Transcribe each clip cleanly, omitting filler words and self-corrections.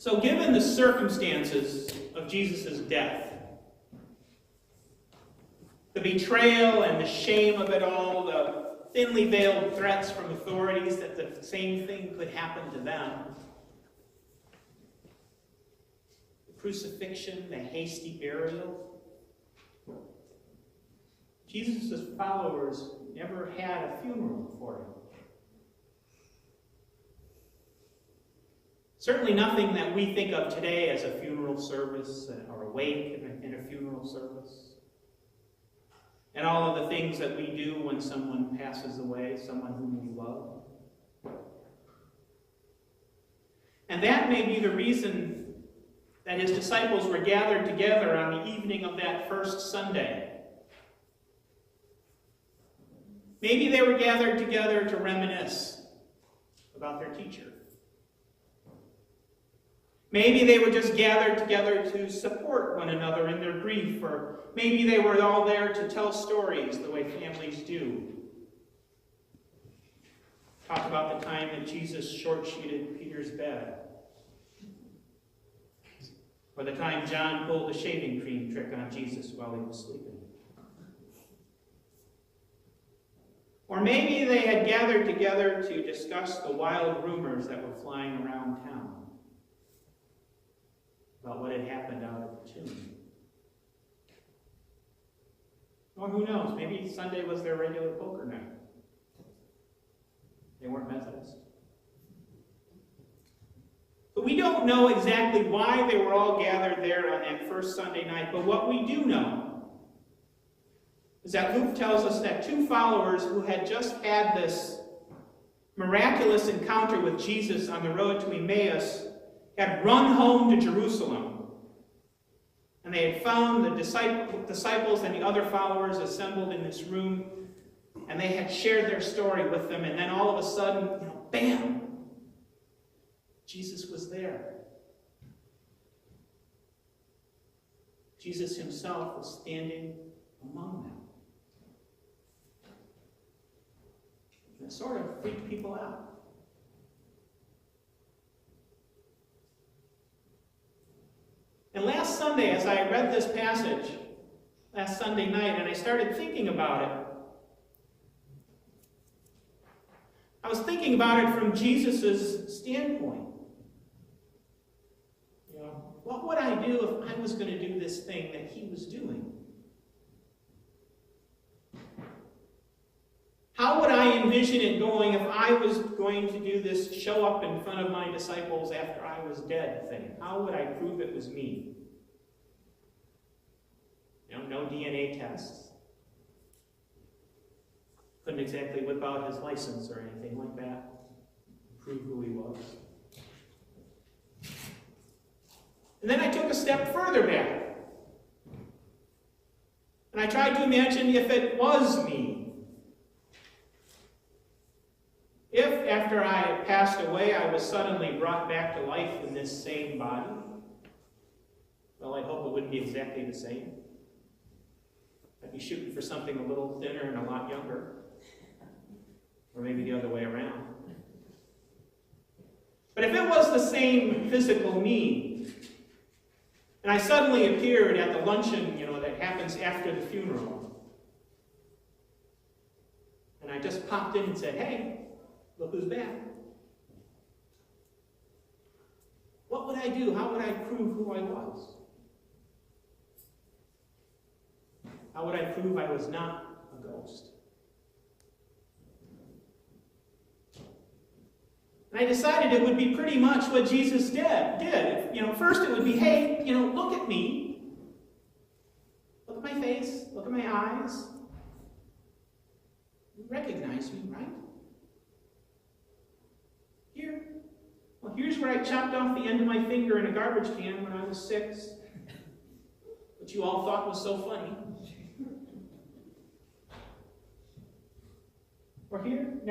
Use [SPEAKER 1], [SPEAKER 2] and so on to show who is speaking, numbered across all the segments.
[SPEAKER 1] So given the circumstances of Jesus' death, the betrayal and the shame of it all, the thinly veiled threats from authorities that the same thing could happen to them, the crucifixion, the hasty burial, Jesus' followers never had a funeral for him. Certainly nothing that we think of today as a funeral service or a wake in a funeral service. And all of the things that we do when someone passes away, someone whom we love. And that may be the reason that his disciples were gathered together on the evening of that first Sunday. Maybe they were gathered together to reminisce about their teacher. Maybe they were just gathered together to support one another in their grief, or maybe they were all there to tell stories the way families do. Talk about the time that Jesus short-sheeted Peter's bed, or the time John pulled the shaving cream trick on Jesus while he was sleeping. Or maybe they had gathered together to discuss the wild rumors that were flying around town about what had happened out at the tomb. Or who knows, maybe Sunday was their regular poker night. They weren't Methodist. But we don't know exactly why they were all gathered there on that first Sunday night, but what we do know is that Luke tells us that two followers who had just had this miraculous encounter with Jesus on the road to Emmaus had run home to Jerusalem. And they had found the disciples and the other followers assembled in this room, and they had shared their story with them, and then all of a sudden, bam! Jesus was there. Jesus himself was standing among them. And it sort of freaked people out. And last Sunday, as I read this passage, last Sunday night, and I started thinking about it, I was thinking about it from Jesus' standpoint. What would I do if I was going to do this thing that he was doing? How would I envision it going if I was going to do this show up in front of my disciples after I was dead thing? How would I prove it was me? No DNA tests. Couldn't exactly whip out his license or anything like that. Prove who he was. And then I took a step further back. And I tried to imagine if it was me. If, after I had passed away, I was suddenly brought back to life in this same body, well, I hope it wouldn't be exactly the same. I'd be shooting for something a little thinner and a lot younger. Or maybe the other way around. But if it was the same physical me, and I suddenly appeared at the luncheon, that happens after the funeral, and I just popped in and said, "Hey, look who's back." What would I do? How would I prove who I was? How would I prove I was not a ghost? And I decided it would be pretty much what Jesus did. First it would be, hey, look at me. Look at my face. Look at my eyes. You recognize me, right? Here's where I chopped off the end of my finger in a garbage can when I was 6, which you all thought was so funny. Or here's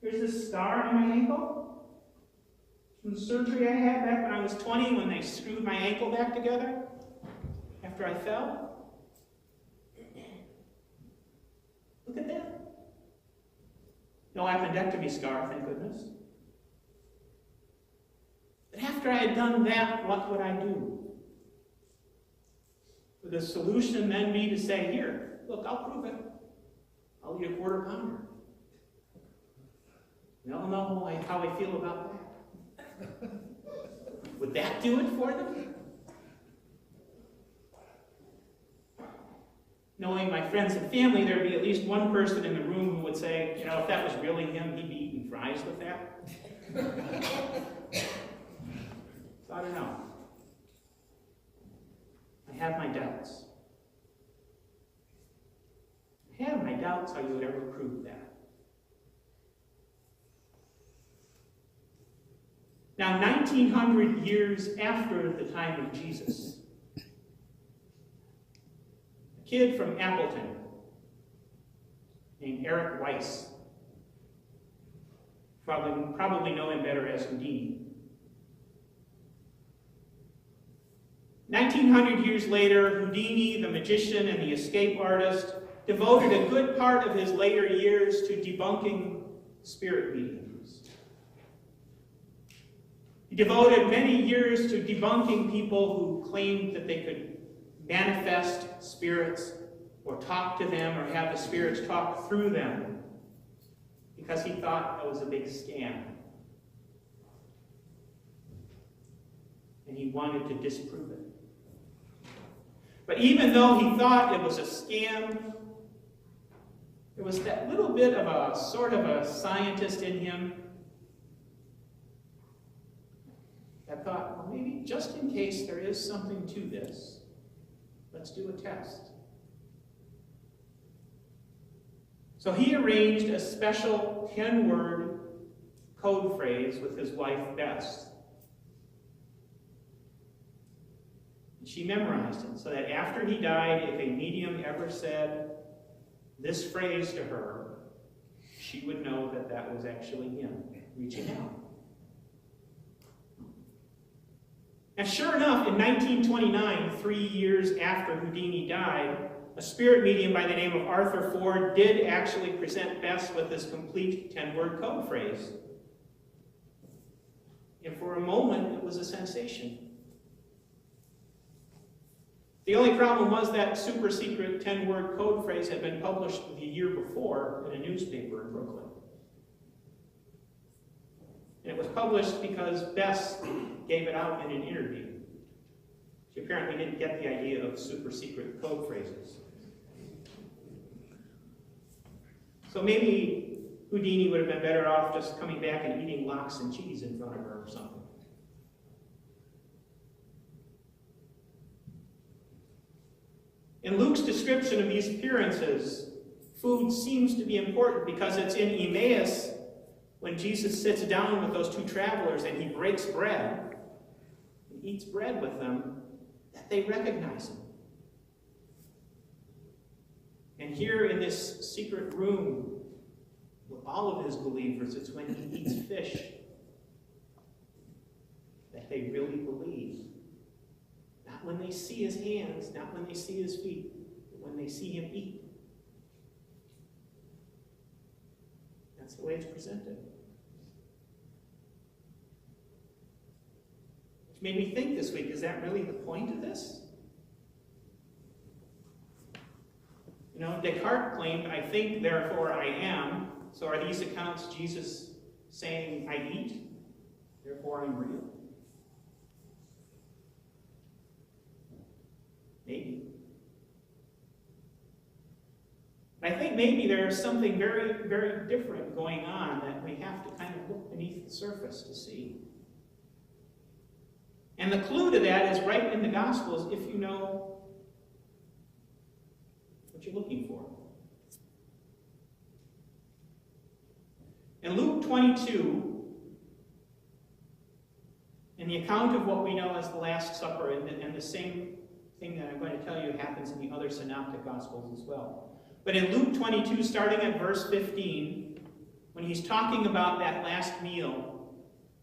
[SPEAKER 1] this scar on my ankle from the surgery I had back when I was 20 when they screwed my ankle back together after I fell. Look at that. No appendectomy scar, thank goodness. after I had done that, what would I do? Would the solution then be to say, here, look, I'll prove it. I'll eat a quarter pounder. We all know how I feel about that. Would that do it for them? Knowing my friends and family, there'd be at least one person in the room who would say, you know, if that was really him, he'd be eating fries with that. So I don't know. I have my doubts. I have my doubts how you would ever prove that. Now, 1900 years after the time of Jesus, a kid from Appleton named Eric Weiss, probably know him better as Houdini. 1900 years later, Houdini, the magician and the escape artist, devoted a good part of his later years to debunking spirit mediums. He devoted many years to debunking people who claimed that they could manifest spirits or talk to them or have the spirits talk through them because he thought that was a big scam. And he wanted to disprove it. But even though he thought it was a scam, there was that little bit of a sort of a scientist in him that thought, well, maybe just in case there is something to this, let's do a test. So he arranged a special 10-word code phrase with his wife, Bess. She memorized it so that after he died, if a medium ever said this phrase to her, she would know that that was actually him reaching out. And sure enough, in 1929, 3 years after Houdini died, a spirit medium by the name of Arthur Ford did actually present Bess with this complete 10-word code phrase. And for a moment, it was a sensation. The only problem was that super secret 10-word code phrase had been published the year before in a newspaper in Brooklyn. And it was published because Bess gave it out in an interview. She apparently didn't get the idea of super secret code phrases. So maybe Houdini would have been better off just coming back and eating lox and cheese in front of her or something. In Luke's description of these appearances, food seems to be important because it's in Emmaus when Jesus sits down with those two travelers and he breaks bread and eats bread with them that they recognize him. And here in this secret room with all of his believers, it's when he eats fish that they really believe. Not when they see his hands, not when they see his feet, but when they see him eat. That's the way it's presented. Which made me think this week, is that really the point of this? You know, Descartes claimed, I think, therefore I am. So are these accounts Jesus saying, I eat, therefore I'm real? Maybe. I think maybe there's something very, very different going on that we have to kind of look beneath the surface to see. And the clue to that is right in the Gospels if you know what you're looking for. In Luke 22, in the account of what we know as the Last Supper, and the same thing that I'm going to tell you happens in the other synoptic Gospels as well. But in Luke 22, starting at verse 15, when he's talking about that last meal,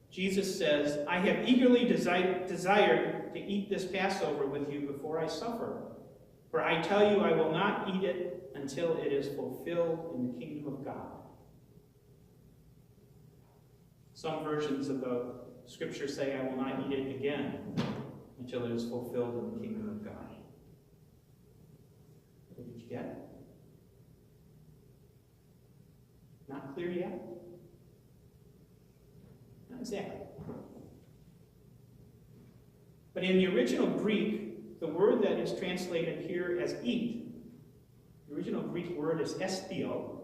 [SPEAKER 1] Jesus says, I have eagerly desired to eat this Passover with you before I suffer. For I tell you, I will not eat it until it is fulfilled in the kingdom of God. Some versions of the scriptures say, I will not eat it again until it is fulfilled in the kingdom of God. What did you get? Not clear yet? Not exactly. But in the original Greek, the word that is translated here as eat, the original Greek word is esthio,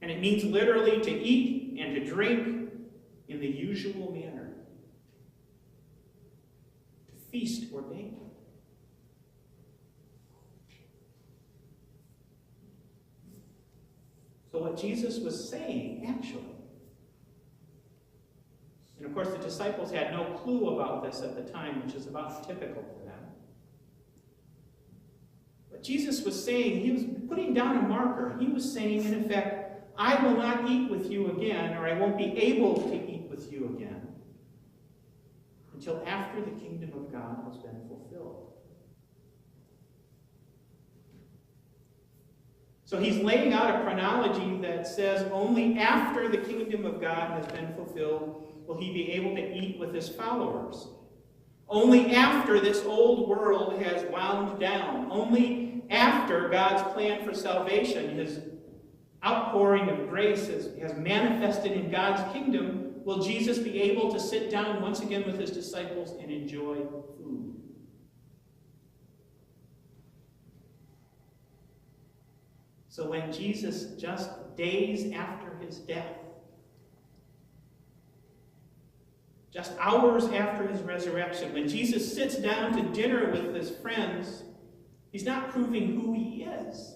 [SPEAKER 1] and it means literally to eat and to drink in the usual manner, to feast or banquet. So what Jesus was saying, actually, and of course the disciples had no clue about this at the time, which is about typical for them. But Jesus was saying, he was putting down a marker. He was saying, in effect, I will not eat with you again, or I won't be able to eat with you again until after the kingdom of God has been fulfilled. So he's laying out a chronology that says only after the kingdom of God has been fulfilled will he be able to eat with his followers. Only after this old world has wound down, only after God's plan for salvation, his outpouring of grace has manifested in God's kingdom, will Jesus be able to sit down once again with his disciples and enjoy food. So when Jesus, just days after his death, just hours after his resurrection, when Jesus sits down to dinner with his friends, he's not proving who he is.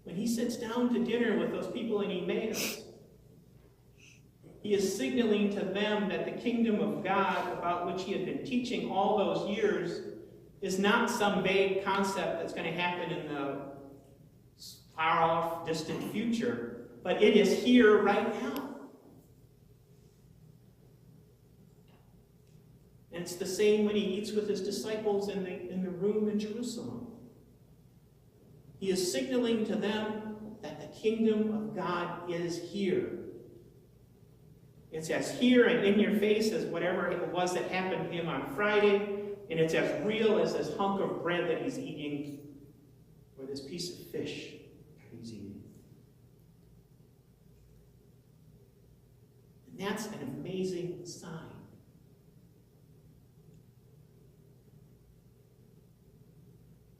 [SPEAKER 1] When he sits down to dinner with those people in Emmaus, he is signaling to them that the kingdom of God, about which he had been teaching all those years, is not some vague concept that's going to happen in the far-off, distant future, but it is here right now. And it's the same when he eats with his disciples in the room in Jerusalem. He is signaling to them that the kingdom of God is here. It's as here and in your face as whatever it was that happened to him on Friday, and it's as real as this hunk of bread that he's eating or this piece of fish that he's eating. And that's an amazing sign.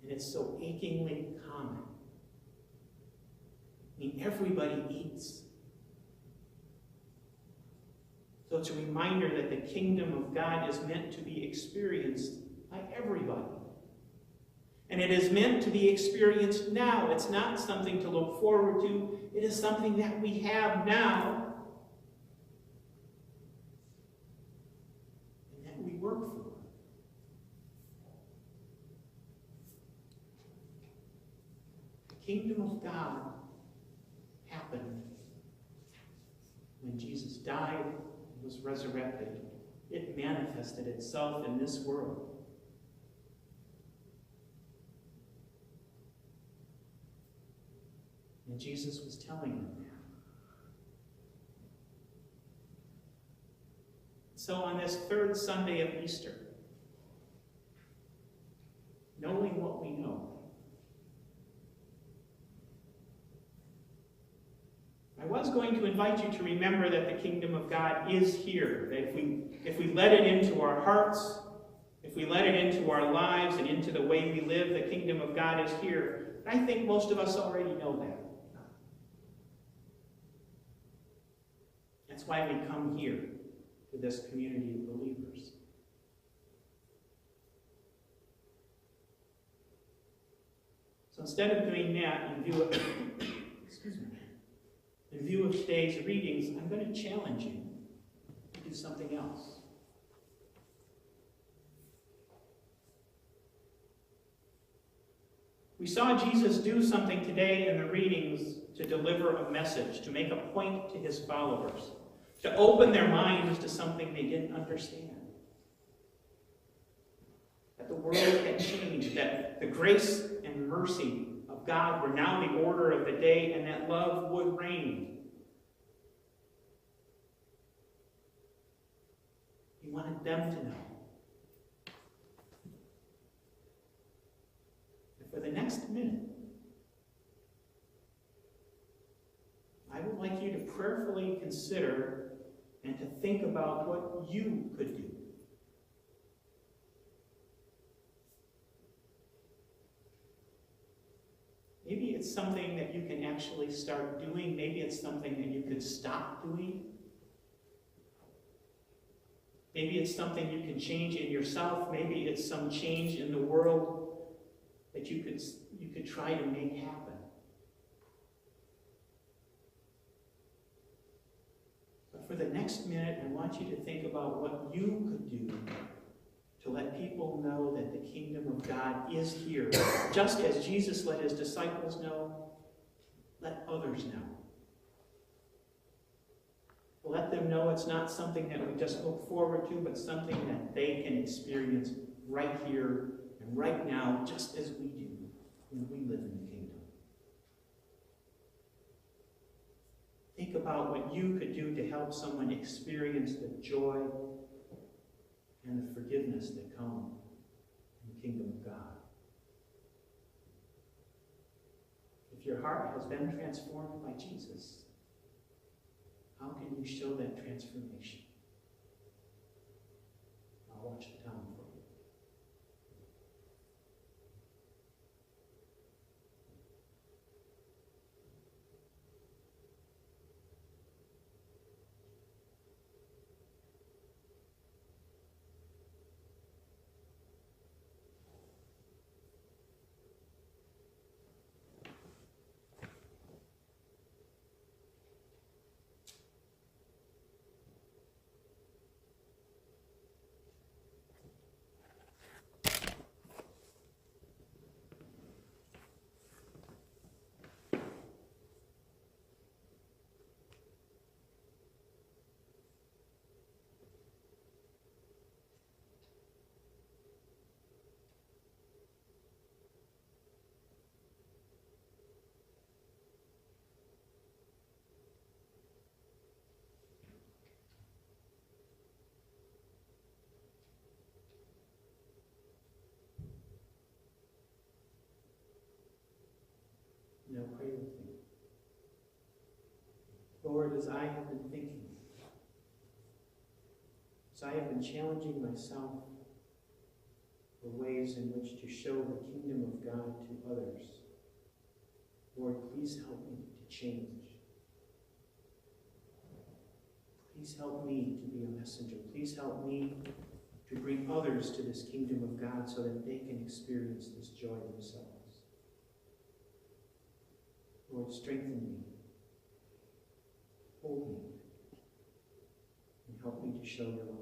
[SPEAKER 1] And it's so achingly common. I mean, everybody eats. So it's a reminder that the kingdom of God is meant to be experienced by everybody. And it is meant to be experienced now. It's not something to look forward to. It is something that we have now and that we work for. The kingdom of God happened when Jesus died, was resurrected. It manifested itself in this world. And Jesus was telling them that. So on this third Sunday of Easter, knowing what we know, I was going to invite you to remember that the kingdom of God is here. That if we let it into our hearts, if we let it into our lives and into the way we live, the kingdom of God is here. But I think most of us already know that. That's why we come here to this community of believers. So instead of doing that, in view of today's readings, I'm going to challenge you to do something else. We saw Jesus do something today in the readings to deliver a message, to make a point to his followers, to open their minds to something they didn't understand. That the world had changed, that the grace and mercy of God were now the order of the day, and that love would reign. wanted them to know. And for the next minute, I would like you to prayerfully consider and to think about what you could do. Maybe it's something that you can actually start doing. Maybe it's something that you could stop doing. Maybe it's something you can change in yourself. Maybe it's some change in the world that you could try to make happen. But for the next minute, I want you to think about what you could do to let people know that the kingdom of God is here. Just as Jesus let his disciples know, let others know. Let them know it's not something that we just look forward to, but something that they can experience right here and right now, just as we do when we live in the kingdom. Think about what you could do to help someone experience the joy and the forgiveness that come in the kingdom of God. If your heart has been transformed by Jesus, how can you show that transformation? I'll watch the time for you. Now pray with me. Lord, as I have been thinking, as I have been challenging myself for ways in which to show the kingdom of God to others, Lord, please help me to change. Please help me to be a messenger. Please help me to bring others to this kingdom of God so that they can experience this joy themselves. Lord, strengthen me, hold me, and help me to show your love.